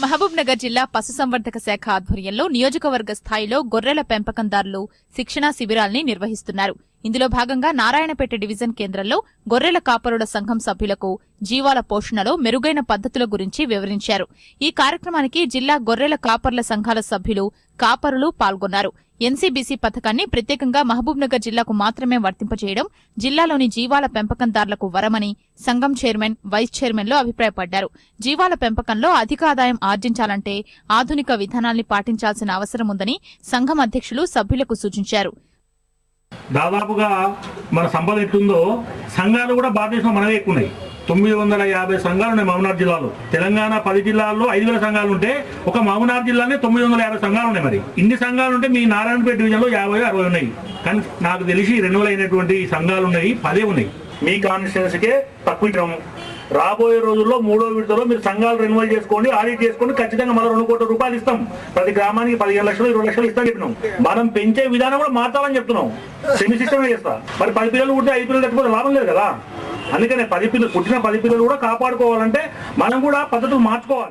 మహబూబ్ నగర్ జిల్లా పశుసంవర్ధక శాఖ ఆధ్వర్యంలో నియోజకవర్గ స్థాయిలో గొర్రెల పెంపకందారులు శిక్షణా శిబిరాల్ని నిర్వహిస్తున్నారు. ఇందులో భాగంగా నారాయణపేట డివిజన్ కేంద్రంలో గొర్రెల కాపరుల సంఘం సభ్యులకు జీవాల పోషణలో మెరుగైన పద్ధతుల గురించి వివరించారు. ఈ కార్యక్రమానికి జిల్లా గొర్రెల కాపర్ల సంఘాల సభ్యులు, కాపరులు పాల్గొన్నారు. ఎన్సీబీసీ పథకాన్ని ప్రత్యేకంగా మహబూబ్ నగర్ జిల్లాకు మాత్రమే వర్తింపజేయడం జిల్లాలోని జీవాల పెంపకందారులకు వరమని సంఘం చైర్మన్, వైస్ చైర్మన్లు అభిప్రాయపడ్డారు. జీవాల పెంపకంలో అధిక ఆదాయం ఆర్జించాలంటే ఆధునిక విధానాల్ని పాటించాల్సిన అవసరం ఉందని సంఘం అధ్యక్షులు సభ్యులకు సూచించారు. దాదాపుగా మన సంపద ఎట్లుందో సంఘాలు కూడా భారతదేశంలో మనవే ఎక్కువ ఉన్నాయి. 950 సంఘాలు ఉన్నాయి మహబూబ్నగర్ జిల్లాలో. తెలంగాణ 10 జిల్లాల్లో 5000 సంఘాలు ఉంటే ఒక మహబూబ్నగర్ జిల్లానే 950 సంఘాలు ఉన్నాయి. మరి ఇన్ని సంఘాలు ఉంటే మీ నారాయణపేట డివిజన్లో 50-60 ఉన్నాయి. కానీ నాకు తెలిసి 200 అయినటువంటి సంఘాలు ఉన్నాయి, 10 ఉన్నాయి. మీ కాన్స్టిట్యున్సీకే తక్కువ. రాబోయే రోజుల్లో 3వ విడతలో మీరు సంఘాలు రెన్యువల్ చేసుకోండి, ఆడిట్ చేసుకోండి. ఖచ్చితంగా మనం 2 కోట్ల రూపాయలు ఇస్తాం. ప్రతి గ్రామానికి 15 లక్షలు 20 లక్షలు ఇస్తాం చెప్పినాం. మనం పెంచే విధానం కూడా మార్చాలని చెప్తున్నాం. సెమీ సిస్టమే చేస్తా. మరి 10 పిల్లలు పుట్టిన 5 పిల్లలు తప్పిపోతే లాభం లేదు కదా. అందుకనే పుట్టిన 10 పిల్లలు కూడా కాపాడుకోవాలంటే మనం కూడా పద్ధతులు మార్చుకోవాలి.